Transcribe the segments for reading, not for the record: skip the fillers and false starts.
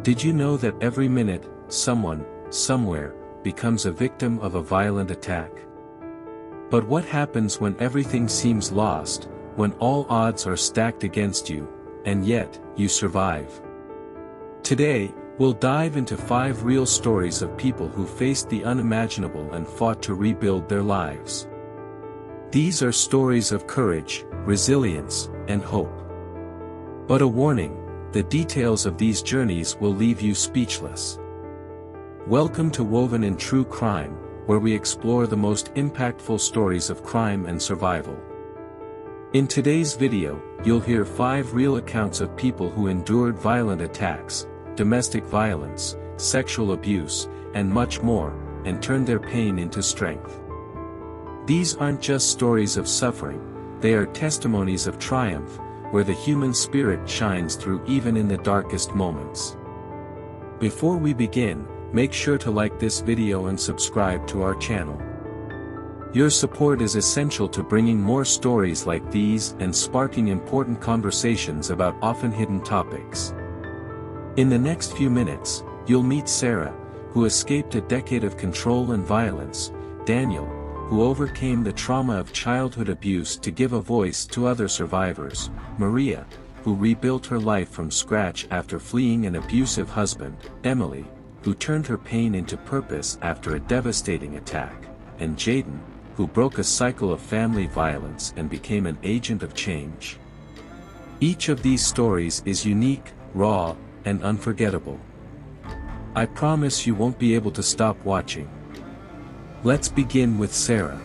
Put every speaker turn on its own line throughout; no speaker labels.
Did you know that every minute, someone, somewhere, becomes a victim of a violent attack? But what happens when everything seems lost, when all odds are stacked against you, and yet, you survive? Today, we'll dive into 5 real stories of people who faced the unimaginable and fought to rebuild their lives. These are stories of courage, resilience, and hope. But a warning, the details of these journeys will leave you speechless. Welcome to Woven in True Crime, where we explore the most impactful stories of crime and survival. In today's video, you'll hear 5 real accounts of people who endured violent attacks, domestic violence, sexual abuse, and much more, and turned their pain into strength. These aren't just stories of suffering, they are testimonies of triumph, where the human spirit shines through even in the darkest moments. Before we begin, make sure to like this video and subscribe to our channel. Your support is essential to bringing more stories like these and sparking important conversations about often hidden topics. In the next few minutes, you'll meet Sarah, who escaped a decade of control and violence, Daniel, who overcame the trauma of childhood abuse to give a voice to other survivors, Maria, who rebuilt her life from scratch after fleeing an abusive husband, Emily, who turned her pain into purpose after a devastating attack, and Jaden, who broke a cycle of family violence and became an agent of change. Each of these stories is unique, raw, and unforgettable. I promise you won't be able to stop watching. Let's begin with Sarah.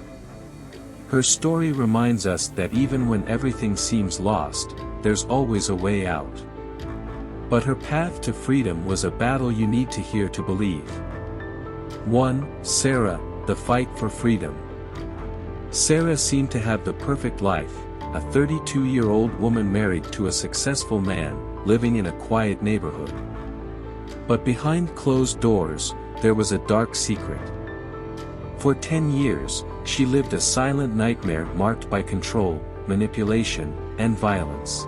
Her story reminds us that even when everything seems lost, there's always a way out. But her path to freedom was a battle you need to hear to believe. 1. Sarah, the fight for freedom. Sarah seemed to have the perfect life, a 32-year-old woman married to a successful man, living in a quiet neighborhood. But behind closed doors, there was a dark secret. For 10 years, she lived a silent nightmare marked by control, manipulation, and violence.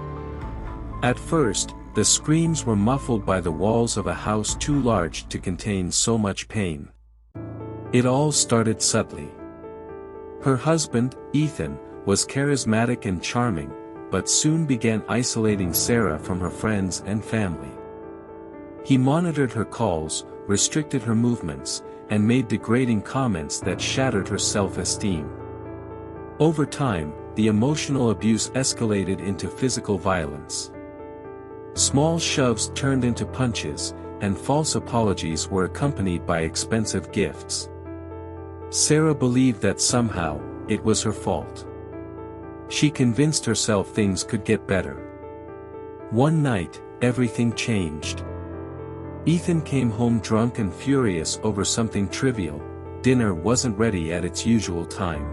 At first, the screams were muffled by the walls of a house too large to contain so much pain. It all started subtly. Her husband, Ethan, was charismatic and charming, but soon began isolating Sarah from her friends and family. He monitored her calls, restricted her movements, and made degrading comments that shattered her self-esteem. Over time, the emotional abuse escalated into physical violence. Small shoves turned into punches, and false apologies were accompanied by expensive gifts. Sarah believed that somehow, it was her fault. She convinced herself things could get better. One night, everything changed. Ethan came home drunk and furious over something trivial. Dinner wasn't ready at its usual time.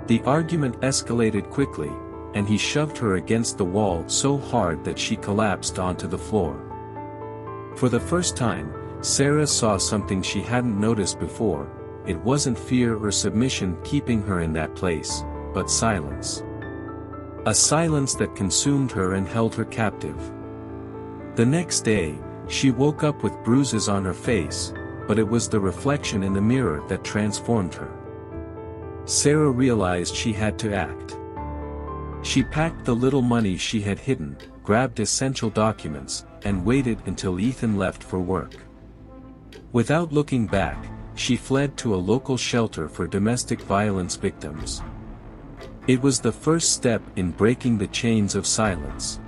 The argument escalated quickly, and he shoved her against the wall so hard that she collapsed onto the floor. For the first time, Sarah saw something she hadn't noticed before. It wasn't fear or submission keeping her in that place, but silence. A silence that consumed her and held her captive. The next day, she woke up with bruises on her face, but it was the reflection in the mirror that transformed her. Sarah realized she had to act. She packed the little money she had hidden, grabbed essential documents, and waited until Ethan left for work. Without looking back, she fled to a local shelter for domestic violence victims. It was the first step in breaking the chains of silence.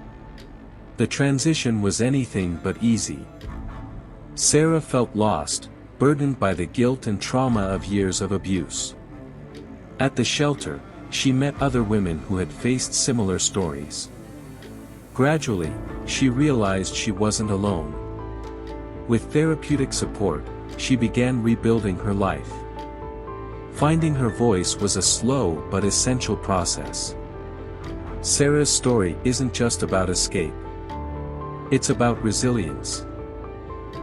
The transition was anything but easy. Sarah felt lost, burdened by the guilt and trauma of years of abuse. At the shelter, she met other women who had faced similar stories. Gradually, she realized she wasn't alone. With therapeutic support, she began rebuilding her life. Finding her voice was a slow but essential process. Sarah's story isn't just about escape. It's about resilience.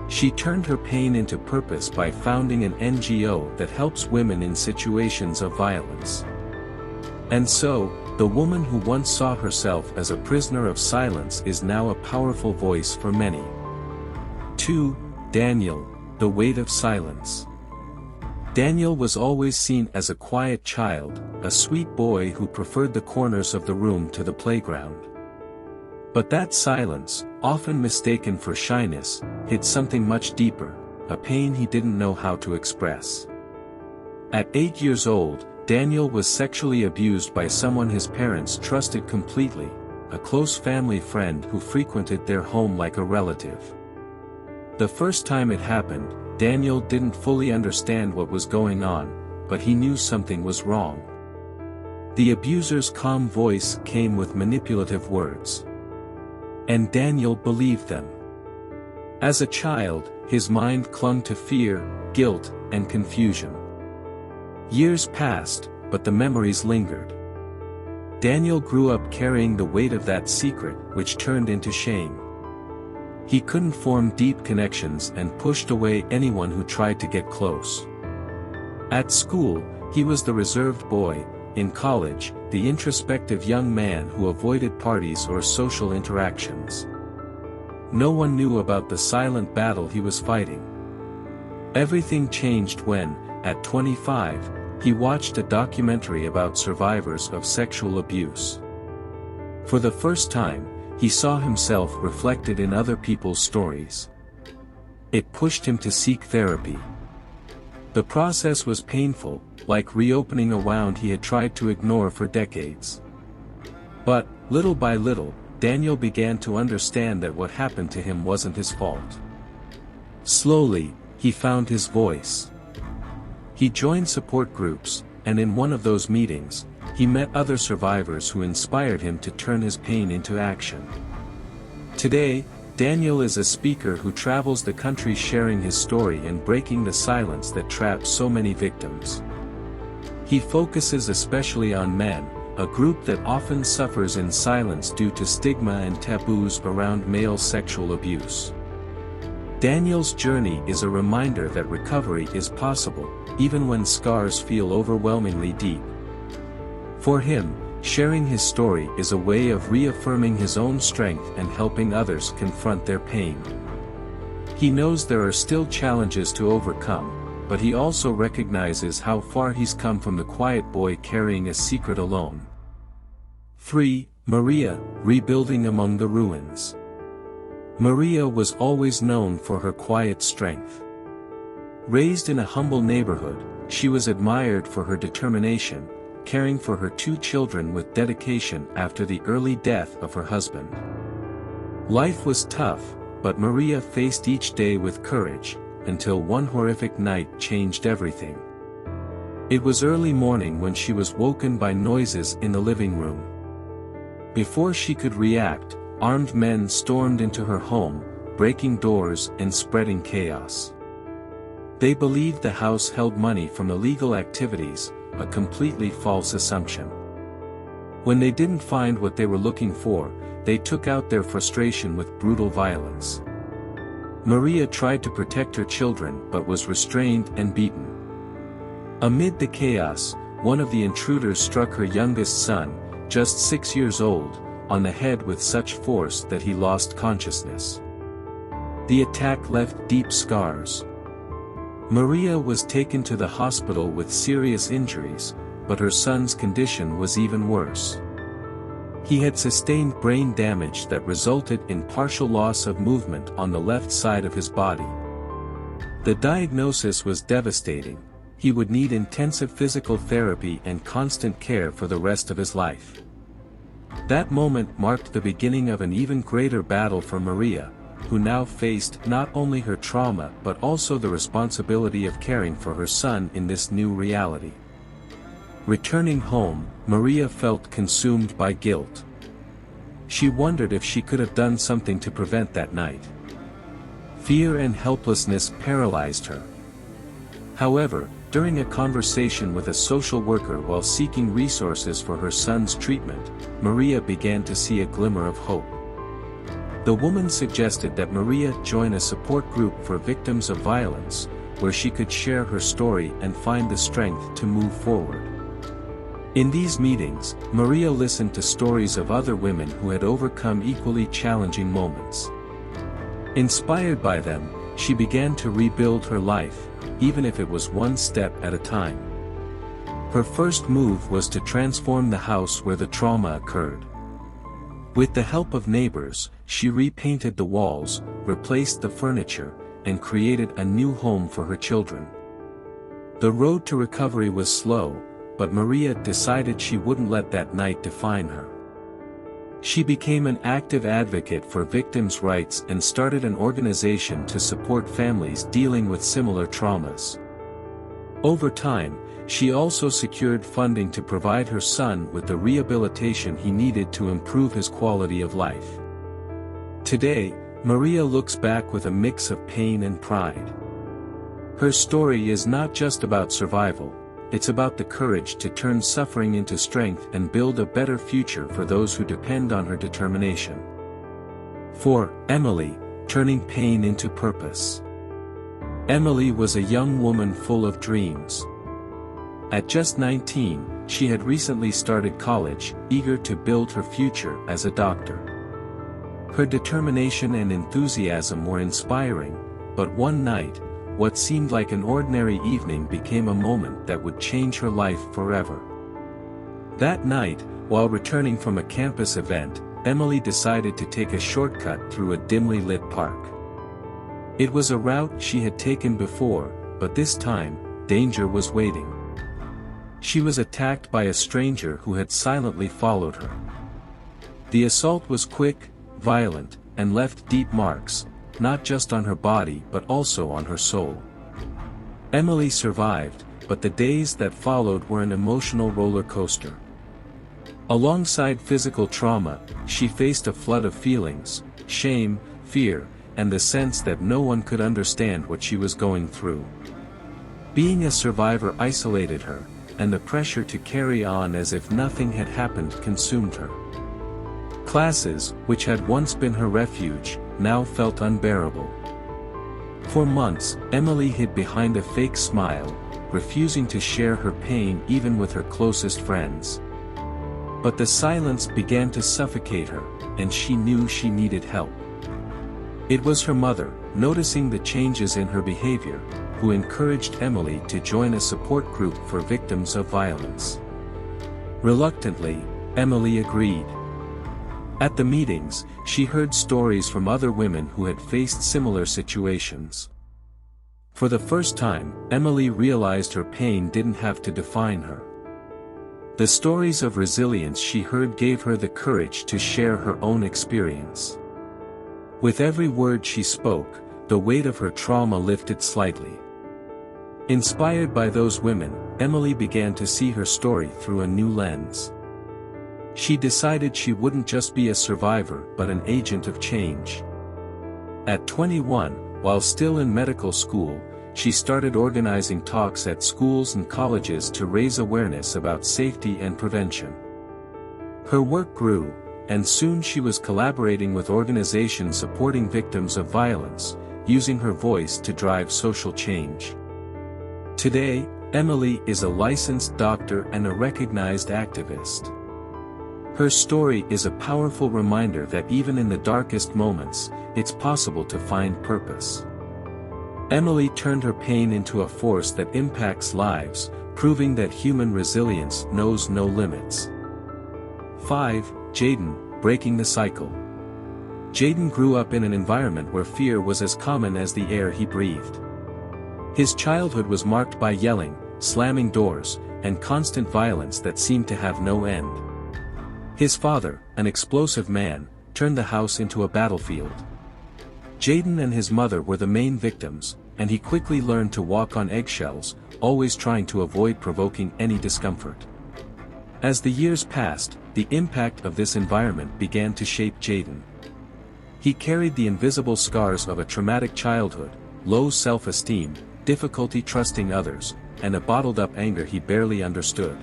She turned her pain into purpose by founding an NGO that helps women in situations of violence. And so, the woman who once saw herself as a prisoner of silence is now a powerful voice for many. 2. Daniel, the weight of silence. Daniel was always seen as a quiet child, a sweet boy who preferred the corners of the room to the playground. But that silence, often mistaken for shyness, hid something much deeper, a pain he didn't know how to express. At 8 years old, Daniel was sexually abused by someone his parents trusted completely, a close family friend who frequented their home like a relative. The first time it happened, Daniel didn't fully understand what was going on, but he knew something was wrong. The abuser's calm voice came with manipulative words. And Daniel believed them. As a child, his mind clung to fear, guilt, and confusion. Years passed, but the memories lingered. Daniel grew up carrying the weight of that secret, which turned into shame. He couldn't form deep connections and pushed away anyone who tried to get close. At school, he was the reserved boy; in college, the introspective young man who avoided parties or social interactions. No one knew about the silent battle he was fighting. Everything changed when, at 25, he watched a documentary about survivors of sexual abuse. For the first time, he saw himself reflected in other people's stories. It pushed him to seek therapy. The process was painful, like reopening a wound he had tried to ignore for decades. But, little by little, Daniel began to understand that what happened to him wasn't his fault. Slowly, he found his voice. He joined support groups, and in one of those meetings, he met other survivors who inspired him to turn his pain into action. Today, Daniel is a speaker who travels the country sharing his story and breaking the silence that traps so many victims. He focuses especially on men, a group that often suffers in silence due to stigma and taboos around male sexual abuse. Daniel's journey is a reminder that recovery is possible, even when scars feel overwhelmingly deep. For him, sharing his story is a way of reaffirming his own strength and helping others confront their pain. He knows there are still challenges to overcome, but he also recognizes how far he's come from the quiet boy carrying a secret alone. 3. Maria, rebuilding among the ruins. Maria was always known for her quiet strength. Raised in a humble neighborhood, she was admired for her determination, caring for her 2 children with dedication after the early death of her husband. Life was tough, but Maria faced each day with courage, until one horrific night changed everything. It was early morning when she was woken by noises in the living room. Before she could react, armed men stormed into her home, breaking doors and spreading chaos. They believed the house held money from illegal activities, a completely false assumption. When they didn't find what they were looking for, they took out their frustration with brutal violence. Maria tried to protect her children but was restrained and beaten. Amid the chaos, one of the intruders struck her youngest son, just 6 years old, on the head with such force that he lost consciousness. The attack left deep scars. Maria was taken to the hospital with serious injuries, but her son's condition was even worse. He had sustained brain damage that resulted in partial loss of movement on the left side of his body. The diagnosis was devastating. He would need intensive physical therapy and constant care for the rest of his life. That moment marked the beginning of an even greater battle for Maria, who now faced not only her trauma but also the responsibility of caring for her son in this new reality. Returning home, Maria felt consumed by guilt. She wondered if she could have done something to prevent that night. Fear and helplessness paralyzed her. However, during a conversation with a social worker while seeking resources for her son's treatment, Maria began to see a glimmer of hope. The woman suggested that Maria join a support group for victims of violence, where she could share her story and find the strength to move forward. In these meetings, Maria listened to stories of other women who had overcome equally challenging moments. Inspired by them, she began to rebuild her life, even if it was one step at a time. Her first move was to transform the house where the trauma occurred. With the help of neighbors, she repainted the walls, replaced the furniture, and created a new home for her children. The road to recovery was slow, but Maria decided she wouldn't let that night define her. She became an active advocate for victims' rights and started an organization to support families dealing with similar traumas. Over time, she also secured funding to provide her son with the rehabilitation he needed to improve his quality of life. Today, Maria looks back with a mix of pain and pride. Her story is not just about survival, it's about the courage to turn suffering into strength and build a better future for those who depend on her determination. For Emily, turning pain into purpose. Emily was a young woman full of dreams. At just 19, she had recently started college, eager to build her future as a doctor. Her determination and enthusiasm were inspiring, but one night, what seemed like an ordinary evening became a moment that would change her life forever. That night, while returning from a campus event, Emily decided to take a shortcut through a dimly lit park. It was a route she had taken before, but this time, danger was waiting. She was attacked by a stranger who had silently followed her. The assault was quick, violent, and left deep marks, not just on her body but also on her soul. Emily survived, but the days that followed were an emotional roller coaster. Alongside physical trauma, she faced a flood of feelings, shame, fear, and the sense that no one could understand what she was going through. Being a survivor isolated her, and the pressure to carry on as if nothing had happened consumed her. Classes, which had once been her refuge, now felt unbearable. For months, Emily hid behind a fake smile, refusing to share her pain even with her closest friends. But the silence began to suffocate her, and she knew she needed help. It was her mother, noticing the changes in her behavior, who encouraged Emily to join a support group for victims of violence. Reluctantly, Emily agreed. At the meetings, she heard stories from other women who had faced similar situations. For the first time, Emily realized her pain didn't have to define her. The stories of resilience she heard gave her the courage to share her own experience. With every word she spoke, the weight of her trauma lifted slightly. Inspired by those women, Emily began to see her story through a new lens. She decided she wouldn't just be a survivor but an agent of change. At 21, while still in medical school, she started organizing talks at schools and colleges to raise awareness about safety and prevention. Her work grew, and soon she was collaborating with organizations supporting victims of violence, using her voice to drive social change. Today, Emily is a licensed doctor and a recognized activist. Her story is a powerful reminder that even in the darkest moments, it's possible to find purpose. Emily turned her pain into a force that impacts lives, proving that human resilience knows no limits. 5. Jaden, breaking the cycle. Jaden grew up in an environment where fear was as common as the air he breathed. His childhood was marked by yelling, slamming doors, and constant violence that seemed to have no end. His father, an explosive man, turned the house into a battlefield. Jaden and his mother were the main victims, and he quickly learned to walk on eggshells, always trying to avoid provoking any discomfort. As the years passed, the impact of this environment began to shape Jaden. He carried the invisible scars of a traumatic childhood, low self-esteem, difficulty trusting others, and a bottled-up anger he barely understood.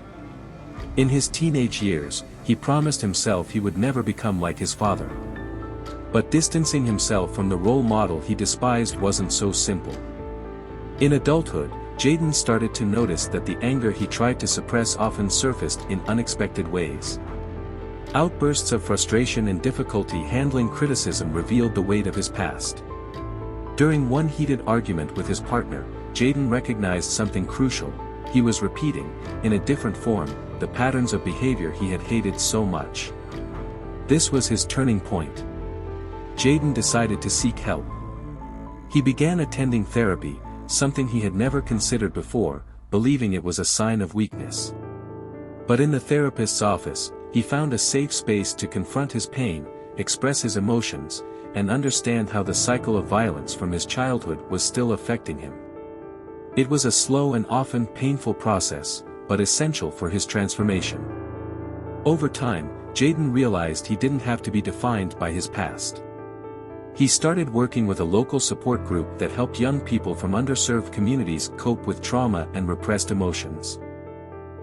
In his teenage years, he promised himself he would never become like his father. But distancing himself from the role model he despised wasn't so simple. In adulthood, Jaden started to notice that the anger he tried to suppress often surfaced in unexpected ways. Outbursts of frustration and difficulty handling criticism revealed the weight of his past. During one heated argument with his partner, Jaden recognized something crucial. He was repeating, in a different form, the patterns of behavior he had hated so much. This was his turning point. Jaden decided to seek help. He began attending therapy, something he had never considered before, believing it was a sign of weakness. But in the therapist's office, he found a safe space to confront his pain, express his emotions, and understand how the cycle of violence from his childhood was still affecting him. It was a slow and often painful process, but essential for his transformation. Over time, Jaden realized he didn't have to be defined by his past. He started working with a local support group that helped young people from underserved communities cope with trauma and repressed emotions.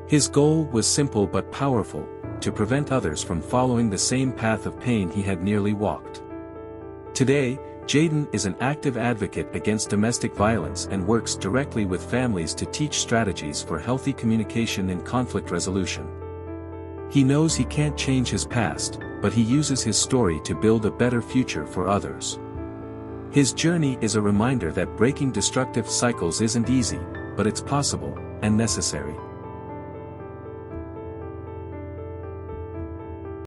His goal was simple but powerful: to prevent others from following the same path of pain he had nearly walked. Today, Jaden is an active advocate against domestic violence and works directly with families to teach strategies for healthy communication and conflict resolution. He knows he can't change his past, but he uses his story to build a better future for others. His journey is a reminder that breaking destructive cycles isn't easy, but it's possible, and necessary.